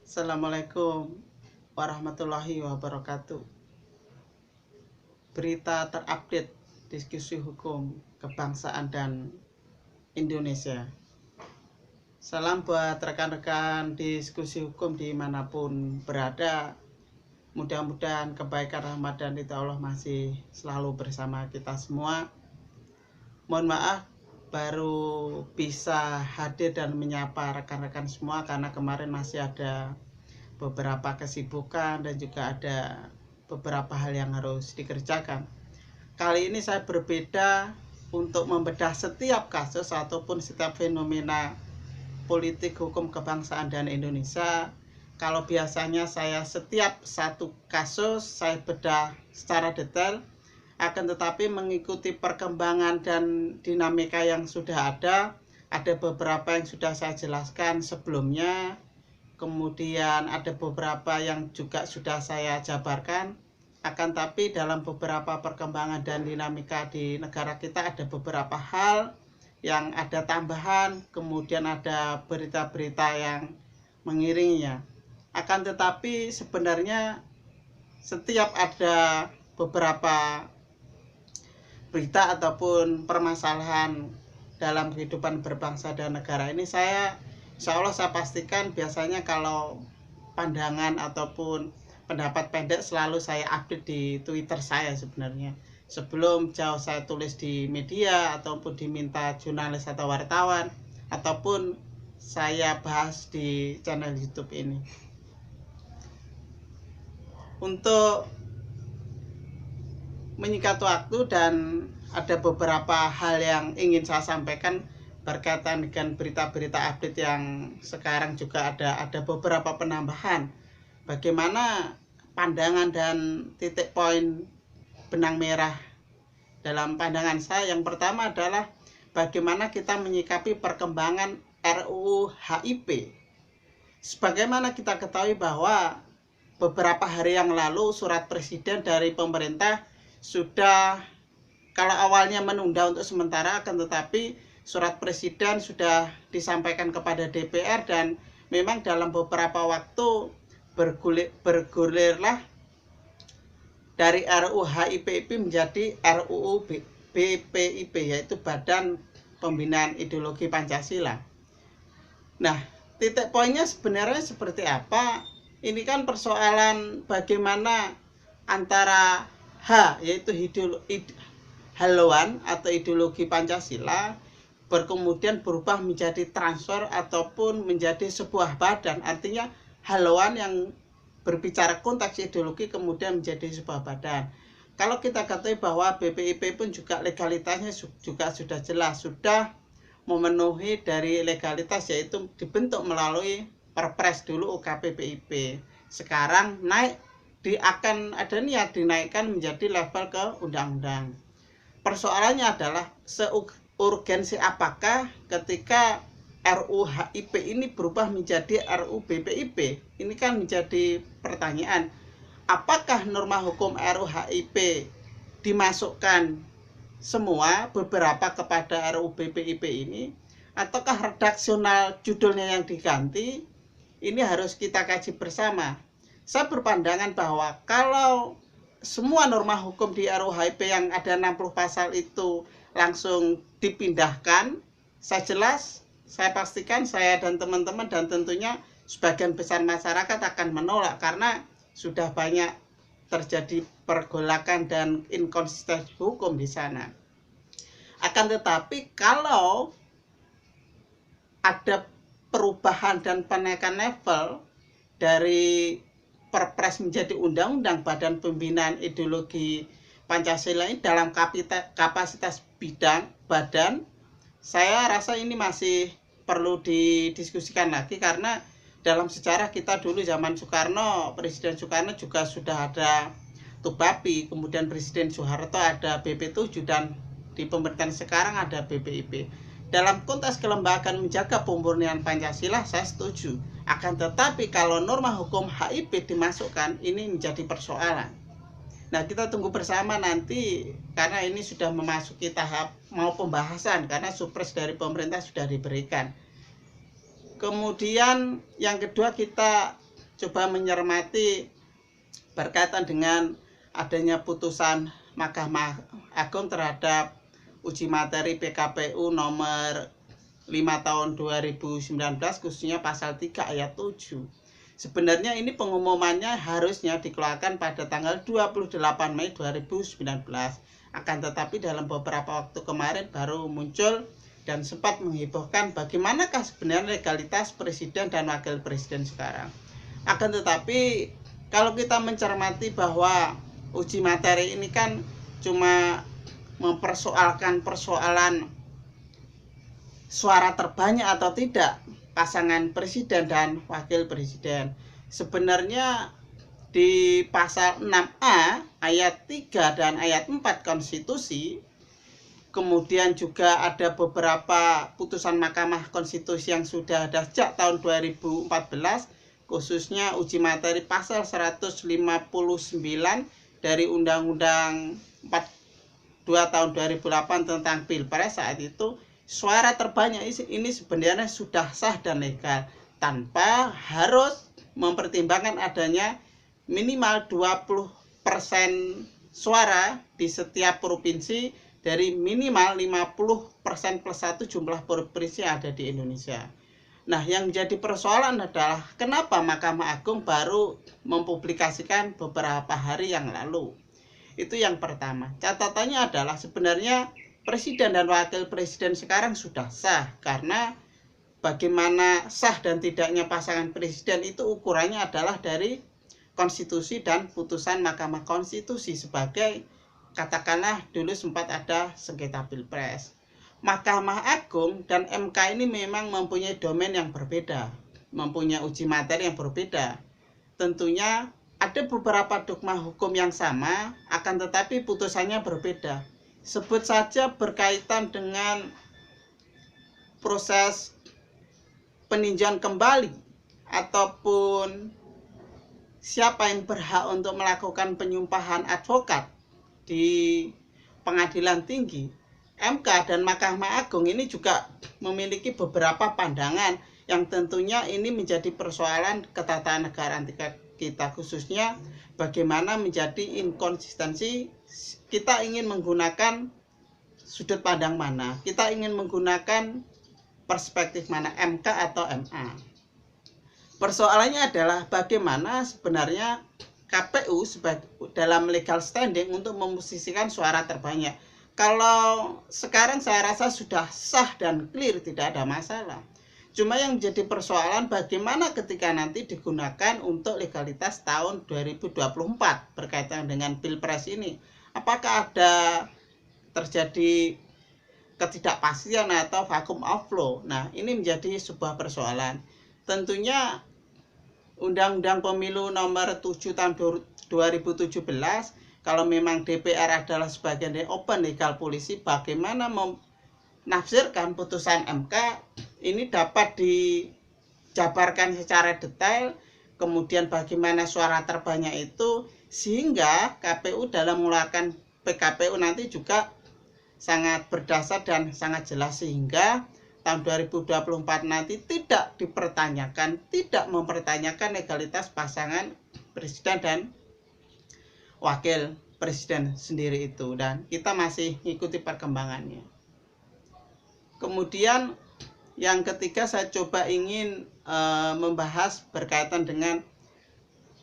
Assalamualaikum warahmatullahi wabarakatuh. Berita terupdate diskusi hukum kebangsaan dan Indonesia. Salam buat rekan-rekan diskusi hukum dimanapun berada. Mudah-mudahan kebaikan, rahmat, dan ridha Allah masih selalu bersama kita semua. Mohon maaf baru bisa hadir dan menyapa rekan-rekan semua karena kemarin masih ada beberapa kesibukan dan juga ada beberapa hal yang harus dikerjakan. Kali ini saya berbeda untuk membedah setiap kasus ataupun setiap fenomena politik hukum kebangsaan dan Indonesia. Kalau biasanya saya setiap satu kasus saya bedah secara detail, akan tetapi mengikuti perkembangan dan dinamika yang sudah ada beberapa yang sudah saya jelaskan sebelumnya. Kemudian ada beberapa yang juga sudah saya jabarkan. Akan tapi dalam beberapa perkembangan dan dinamika di negara kita ada beberapa hal yang ada tambahan, kemudian ada berita-berita yang mengiringinya. Akan tetapi sebenarnya setiap ada beberapa berita ataupun permasalahan dalam kehidupan berbangsa dan negara ini, insya Allah saya pastikan biasanya kalau pandangan ataupun pendapat pendek selalu saya update di Twitter saya sebenarnya. Sebelum jauh saya tulis di media ataupun diminta jurnalis atau wartawan ataupun saya bahas di channel YouTube ini. Untuk menyingkat waktu dan ada beberapa hal yang ingin saya sampaikan berkaitan dengan berita-berita update yang sekarang juga ada beberapa penambahan. Bagaimana pandangan dan titik poin benang merah dalam pandangan saya? Yang pertama adalah bagaimana kita menyikapi perkembangan RUU HIP. Sebagaimana kita ketahui bahwa beberapa hari yang lalu surat presiden dari pemerintah sudah, kalau awalnya menunda untuk sementara, akan tetapi surat presiden sudah disampaikan kepada DPR dan memang dalam beberapa waktu bergulirlah dari RUU HIP menjadi RUU BPIP, yaitu Badan Pembinaan Ideologi Pancasila. Nah, titik poinnya sebenarnya seperti apa? Ini kan persoalan bagaimana antara yaitu haluan atau ideologi Pancasila kemudian berubah menjadi transfer ataupun menjadi sebuah badan. Artinya haluan yang berbicara konteks ideologi kemudian menjadi sebuah badan. Kalau kita katakan bahwa BPIP pun juga legalitasnya juga sudah jelas, sudah memenuhi dari legalitas, yaitu dibentuk melalui Perpres dulu UKPBIP. Sekarang akan ada niat dinaikkan menjadi level ke undang-undang. Persoalannya adalah seurgensi apakah ketika RUU HIP ini berubah menjadi RUU BPIP? Ini kan menjadi pertanyaan. Apakah norma hukum RUU HIP dimasukkan semua beberapa kepada RUU BPIP ini? Ataukah redaksional judulnya yang diganti? Ini harus kita kaji bersama. Saya berpandangan bahwa kalau semua norma hukum di RUU HIP yang ada 60 pasal itu langsung dipindahkan, saya pastikan saya dan teman-teman dan tentunya sebagian besar masyarakat akan menolak karena sudah banyak terjadi pergolakan dan inkonsistensi hukum di sana. Akan tetapi kalau ada perubahan dan penaikan level dari Perpres menjadi undang-undang Badan Pembinaan Ideologi Pancasila ini dalam kapasitas badan, saya rasa ini masih perlu didiskusikan lagi karena dalam sejarah kita dulu zaman Soekarno, Presiden Soekarno juga sudah ada TUBAPI, kemudian Presiden Soeharto ada BP7 dan di pemerintahan sekarang ada BPIP. Dalam konteks kelembagaan menjaga pemurnian Pancasila saya setuju. Akan tetapi kalau norma hukum HIP dimasukkan, ini menjadi persoalan. Nah, kita tunggu bersama nanti karena ini sudah memasuki tahap mau pembahasan karena supres dari pemerintah sudah diberikan. Kemudian yang kedua, kita coba mencermati berkaitan dengan adanya putusan Mahkamah Agung terhadap uji materi PKPU nomor 5 tahun 2019 khususnya pasal 3 ayat 7. Sebenarnya ini pengumumannya harusnya dikeluarkan pada tanggal 28 Mei 2019. Akan tetapi dalam beberapa waktu kemarin baru muncul dan sempat menghebohkan bagaimanakah sebenarnya legalitas presiden dan wakil presiden sekarang. Akan tetapi kalau kita mencermati bahwa uji materi ini kan cuma mempersoalkan persoalan suara terbanyak atau tidak pasangan presiden dan wakil presiden. Sebenarnya di pasal 6A ayat 3 dan ayat 4 konstitusi, kemudian juga ada beberapa putusan Mahkamah Konstitusi yang sudah ada sejak tahun 2014, khususnya uji materi pasal 159 dari Undang-Undang 42 tahun 2008 tentang Pilpres. Saat itu suara terbanyak ini sebenarnya sudah sah dan legal tanpa harus mempertimbangkan adanya minimal 20% suara di setiap provinsi dari minimal 50% plus 1 jumlah provinsi yang ada di Indonesia. Nah, yang menjadi persoalan adalah kenapa Mahkamah Agung baru mempublikasikan beberapa hari yang lalu. Itu yang pertama. Catatannya adalah sebenarnya presiden dan wakil presiden sekarang sudah sah, karena bagaimana sah dan tidaknya pasangan presiden itu ukurannya adalah dari konstitusi dan putusan Mahkamah Konstitusi sebagai, katakanlah dulu sempat ada sengketa Pilpres. Mahkamah Agung dan MK ini memang mempunyai domain yang berbeda, mempunyai uji materi yang berbeda. Tentunya ada beberapa dogma hukum yang sama, akan tetapi putusannya berbeda. Sebut saja berkaitan dengan proses peninjauan kembali ataupun siapa yang berhak untuk melakukan penyumpahan advokat di pengadilan tinggi. MK dan Mahkamah Agung ini juga memiliki beberapa pandangan yang tentunya ini menjadi persoalan ketatanegaraan kita, khususnya bagaimana menjadi inkonsistensi. Kita ingin menggunakan sudut pandang mana, kita ingin menggunakan perspektif mana, MK atau MA. Persoalannya adalah bagaimana sebenarnya KPU dalam legal standing untuk memposisikan suara terbanyak. Kalau sekarang saya rasa sudah sah dan clear, tidak ada masalah. Cuma yang menjadi persoalan bagaimana ketika nanti digunakan untuk legalitas tahun 2024 berkaitan dengan Pilpres ini. Apakah ada terjadi ketidakpastian atau vacuum of law? Nah, ini menjadi sebuah persoalan. Tentunya Undang-Undang Pemilu nomor 7 tahun 2017, kalau memang DPR adalah sebagian dari open legal policy, bagaimana menafsirkan putusan MK ini dapat dijabarkan secara detail, kemudian bagaimana suara terbanyak itu, sehingga KPU dalam mengeluarkan PKPU nanti juga sangat berdasar dan sangat jelas, sehingga tahun 2024 nanti tidak dipertanyakan, tidak mempertanyakan legalitas pasangan presiden dan wakil presiden sendiri itu, dan kita masih mengikuti perkembangannya. Kemudian yang ketiga, saya coba ingin membahas berkaitan dengan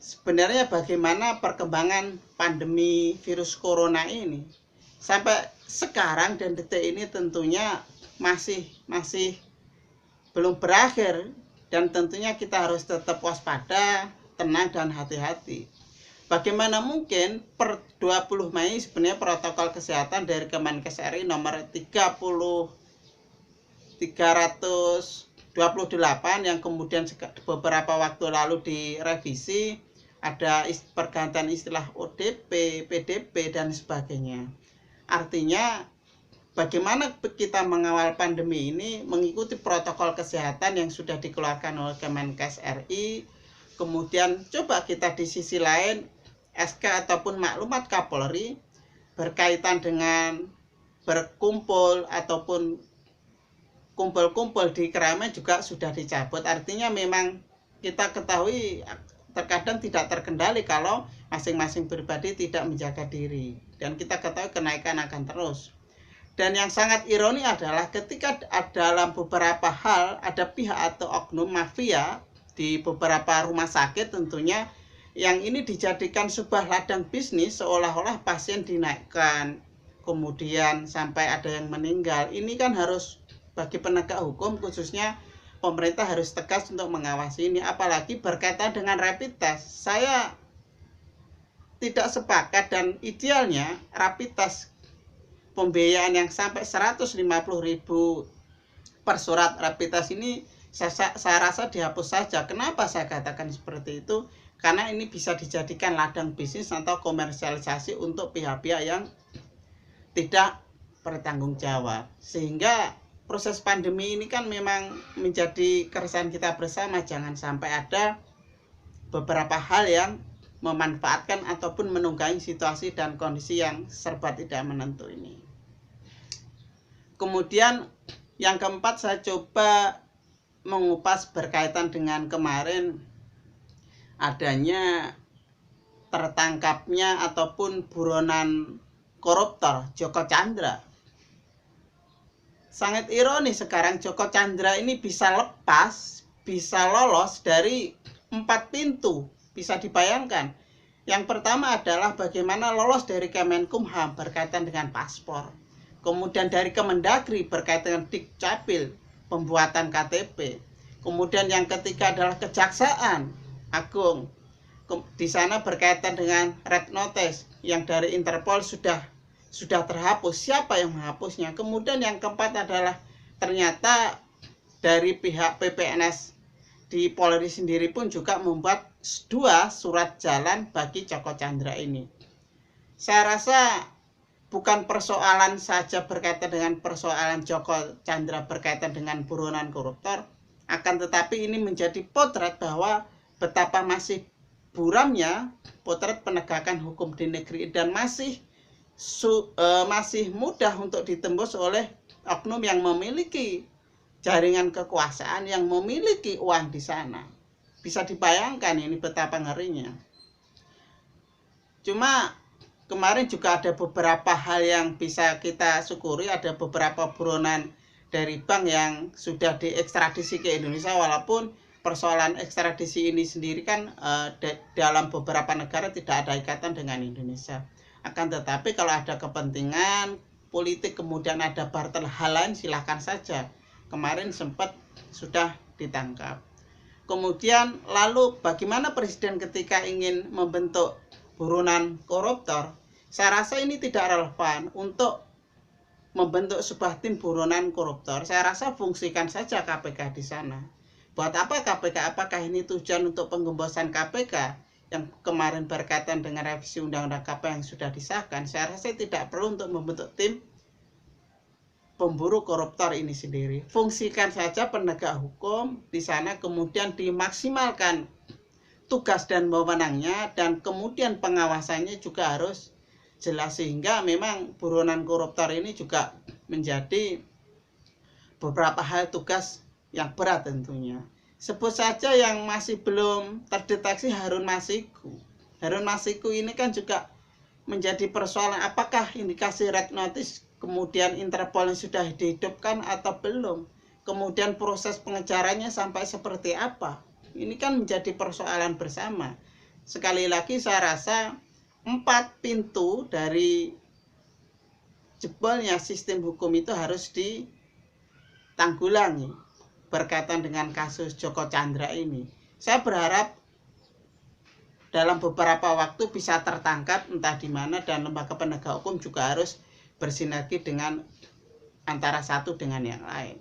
sebenarnya bagaimana perkembangan pandemi virus corona ini. Sampai sekarang dan detik ini tentunya masih belum berakhir, dan tentunya kita harus tetap waspada, tenang dan hati-hati. Bagaimana mungkin per 20 Mei sebenarnya protokol kesehatan dari Kemenkes RI nomor 328 yang kemudian beberapa waktu lalu direvisi, ada pergantian istilah ODP, PDP dan sebagainya. Artinya bagaimana kita mengawal pandemi ini mengikuti protokol kesehatan yang sudah dikeluarkan oleh Kemenkes RI. Kemudian coba kita di sisi lain SK ataupun maklumat Kapolri berkaitan dengan berkumpul ataupun kumpul-kumpul di keramaian juga sudah dicabut. Artinya memang kita ketahui terkadang tidak terkendali kalau masing-masing pribadi tidak menjaga diri. Dan kita ketahui kenaikan akan terus. Dan yang sangat ironi adalah ketika dalam beberapa hal ada pihak atau oknum mafia di beberapa rumah sakit tentunya yang ini dijadikan sebuah ladang bisnis, seolah-olah pasien dinaikkan, kemudian sampai ada yang meninggal. Ini kan harus bagi penegak hukum khususnya pemerintah harus tegas untuk mengawasi ini, apalagi berkaitan dengan rapid test. Saya tidak sepakat dan idealnya rapid test pembiayaan yang sampai 150.000 per surat rapid test ini saya rasa dihapus saja. Kenapa saya katakan seperti itu? Karena ini bisa dijadikan ladang bisnis atau komersialisasi untuk pihak-pihak yang tidak bertanggung jawab. Sehingga proses pandemi ini kan memang menjadi keresahan kita bersama. Jangan sampai ada beberapa hal yang memanfaatkan ataupun menunggangi situasi dan kondisi yang serba tidak menentu ini. Kemudian yang keempat, saya coba mengupas berkaitan dengan kemarin adanya tertangkapnya ataupun buronan koruptor Joko Chandra. Sangat ironis sekarang Joko Chandra ini bisa lepas, bisa lolos dari 4 pintu. Bisa dibayangkan. Yang pertama adalah bagaimana lolos dari Kemenkumham berkaitan dengan paspor. Kemudian dari Kemendagri berkaitan dengan Dukcapil, pembuatan KTP. Kemudian yang ketiga adalah Kejaksaan Agung. Di sana berkaitan dengan red notice yang dari Interpol sudah terhapus. Siapa yang menghapusnya? Kemudian yang keempat adalah ternyata dari pihak PPNS di Polri sendiri pun juga membuat 2 surat jalan bagi Joko Chandra ini. Saya rasa bukan persoalan saja berkaitan dengan persoalan Joko Chandra berkaitan dengan buronan koruptor, akan tetapi ini menjadi potret bahwa betapa masih buramnya potret penegakan hukum di negeri dan masih mudah untuk ditembus oleh oknum yang memiliki jaringan kekuasaan, yang memiliki uang di sana. Bisa dibayangkan ini betapa ngerinya. Cuma kemarin juga ada beberapa hal yang bisa kita syukuri. Ada beberapa buronan dari bank yang sudah diekstradisi ke Indonesia, walaupun persoalan ekstradisi ini sendiri kan dalam beberapa negara tidak ada ikatan dengan Indonesia. Akan tetapi kalau ada kepentingan politik kemudian ada barter hal lain, silahkan saja. Kemarin sempat sudah ditangkap. Kemudian lalu bagaimana Presiden ketika ingin membentuk buronan koruptor? Saya rasa ini tidak relevan untuk membentuk sebuah tim buronan koruptor. Saya rasa fungsikan saja KPK di sana. Buat apa KPK? Apakah ini tujuan untuk penggembosan KPK yang kemarin berkaitan dengan revisi Undang-Undang KPK yang sudah disahkan? Saya rasa tidak perlu untuk membentuk tim pemburu koruptor ini sendiri. Fungsikan saja penegak hukum di sana, kemudian dimaksimalkan tugas dan wewenangnya, dan kemudian pengawasannya juga harus jelas, sehingga memang buronan koruptor ini juga menjadi beberapa hal tugas yang berat tentunya. Sebut saja yang masih belum terdeteksi Harun Masiku. Harun Masiku ini kan juga menjadi persoalan, apakah indikasi red notice kemudian Interpol yang sudah dihidupkan atau belum, kemudian proses pengejarannya sampai seperti apa. Ini kan menjadi persoalan bersama. Sekali lagi saya rasa 4 pintu dari jebolnya sistem hukum itu harus ditanggulangi berkaitan dengan kasus Joko Chandra ini. Saya berharap dalam beberapa waktu bisa tertangkap entah di mana, dan lembaga penegak hukum juga harus bersinergi dengan antara satu dengan yang lain.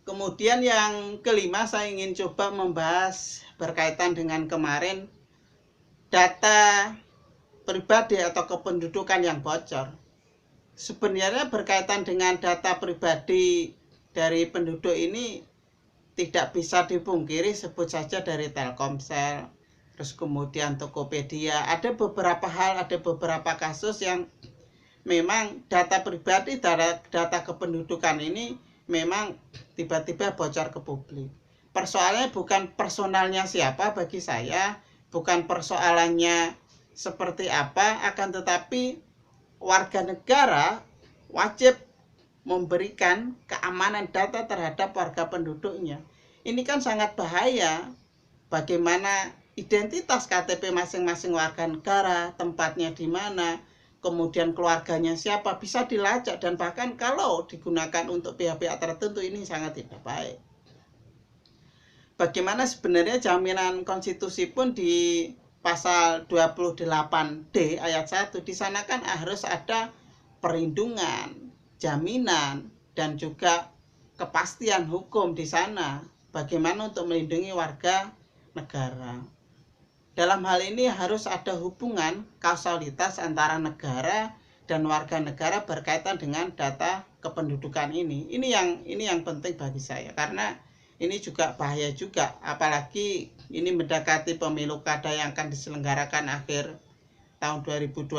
Kemudian yang kelima, saya ingin coba membahas berkaitan dengan kemarin data pribadi atau kependudukan yang bocor. Sebenarnya berkaitan dengan data pribadi dari penduduk ini tidak bisa dipungkiri, sebut saja dari Telkomsel, terus kemudian Tokopedia. Ada beberapa hal, ada beberapa kasus yang memang data pribadi, data kependudukan ini memang tiba-tiba bocor ke publik. Persoalannya bukan personalnya siapa bagi saya, bukan persoalannya seperti apa, akan tetapi warga negara wajib memberikan keamanan data terhadap warga penduduknya. Ini kan sangat bahaya. Bagaimana identitas KTP masing-masing warga negara, tempatnya di mana, kemudian keluarganya siapa, bisa dilacak, dan bahkan kalau digunakan untuk pihak-pihak tertentu ini sangat tidak baik. Bagaimana sebenarnya jaminan konstitusi pun di pasal 28D ayat 1, di sana kan harus ada perlindungan, jaminan, dan juga kepastian hukum di sana. Bagaimana untuk melindungi warga negara. Dalam hal ini harus ada hubungan kausalitas antara negara dan warga negara berkaitan dengan data kependudukan ini. Ini yang penting bagi saya, karena ini juga bahaya juga, apalagi ini mendekati pemilu kada yang akan diselenggarakan akhir tahun 2020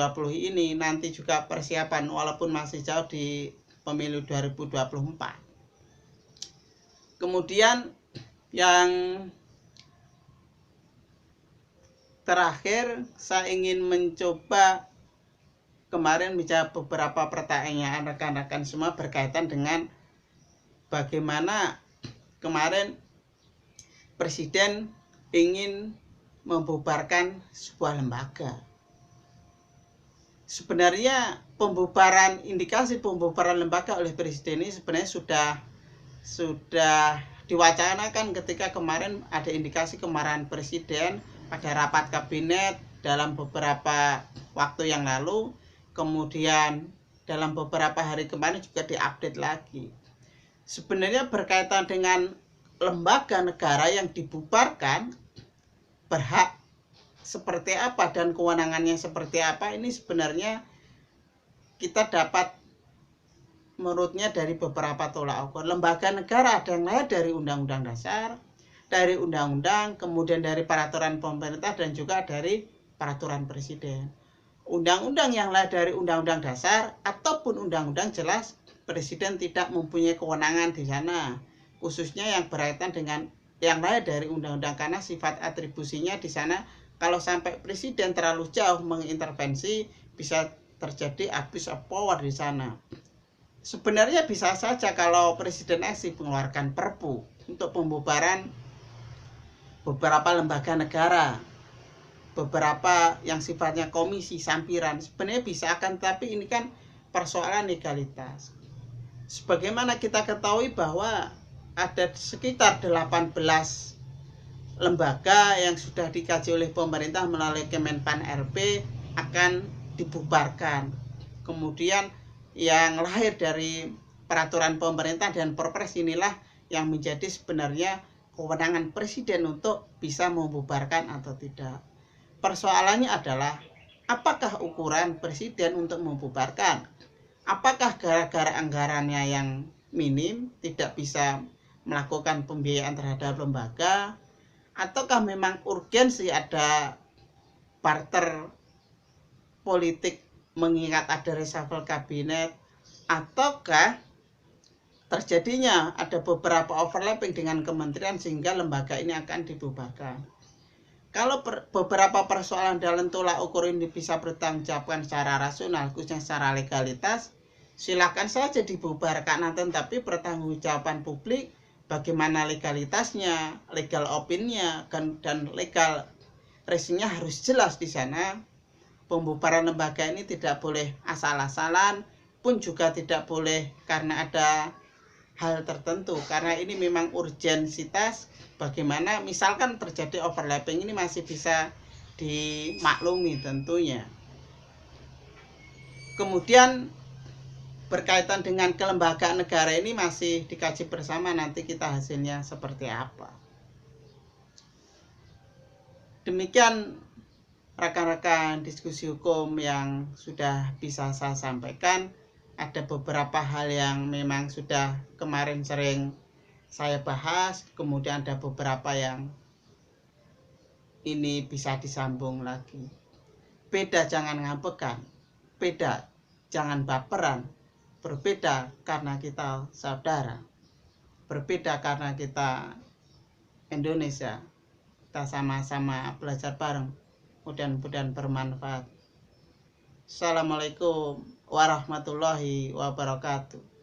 ini, nanti juga persiapan walaupun masih jauh di pemilu 2024. Kemudian yang terakhir, saya ingin mencoba kemarin menjawab beberapa pertanyaan rekan-rekan semua berkaitan dengan bagaimana kemarin Presiden ingin membubarkan sebuah lembaga. Sebenarnya indikasi pembubaran lembaga oleh Presiden ini sebenarnya sudah diwacanakan ketika kemarin ada indikasi kemarahan Presiden pada rapat kabinet dalam beberapa waktu yang lalu, kemudian dalam beberapa hari kemarin juga diupdate lagi. Sebenarnya berkaitan dengan lembaga negara yang dibubarkan, berhak seperti apa dan kewenangannya seperti apa, ini sebenarnya kita dapat menurutnya dari beberapa tolak ukur. Lembaga negara ada yang lahir dari Undang-Undang Dasar, dari Undang-Undang, kemudian dari peraturan pemerintah, dan juga dari peraturan Presiden. Undang-undang yang lahir dari Undang-Undang Dasar ataupun Undang-Undang jelas Presiden tidak mempunyai kewenangan di sana, khususnya yang berkaitan dengan yang lahir dari undang-undang, karena sifat atribusinya di sana kalau sampai Presiden terlalu jauh mengintervensi bisa terjadi abuse of power di sana. Sebenarnya bisa saja kalau Presiden mengeluarkan Perpu untuk pembubaran beberapa lembaga negara, beberapa yang sifatnya komisi sampiran, sebenarnya bisa, akan tapi ini kan persoalan legalitas. Sebagaimana kita ketahui bahwa ada sekitar 18 lembaga yang sudah dikaji oleh pemerintah melalui Kemenpan RB akan dibubarkan. Kemudian yang lahir dari peraturan pemerintah dan Perpres inilah yang menjadi sebenarnya kewenangan Presiden untuk bisa membubarkan atau tidak. Persoalannya adalah apakah ukuran Presiden untuk membubarkan? Apakah gara-gara anggarannya yang minim tidak bisa melakukan pembiayaan terhadap lembaga, ataukah memang urgensi ada barter politik mengingat ada reshuffle kabinet, ataukah terjadinya ada beberapa overlapping dengan kementerian sehingga lembaga ini akan dibubarkan. Kalau beberapa persoalan dalam tolak ukur ini bisa bertanggungjawabkan secara rasional, khususnya secara legalitas, silakan saja dibubarkan, tetapi pertanggungjawaban publik bagaimana legalitasnya, legal opininya, dan legal reasonnya harus jelas di sana. Pembubaran lembaga ini tidak boleh asal-asalan, pun juga tidak boleh karena ada hal tertentu, karena ini memang urgensitas. Bagaimana misalkan terjadi overlapping ini masih bisa dimaklumi tentunya. Kemudian berkaitan dengan kelembagaan negara ini masih dikaji bersama, nanti kita hasilnya seperti apa. Demikian rekan-rekan diskusi hukum yang sudah bisa saya sampaikan. Ada beberapa hal yang memang sudah kemarin sering saya bahas, kemudian ada beberapa yang ini bisa disambung lagi. Beda jangan ngambekan, beda jangan baperan, berbeda karena kita saudara, berbeda karena kita Indonesia. Kita sama-sama belajar bareng. Mudah-mudahan bermanfaat. Assalamualaikum warahmatullahi wabarakatuh.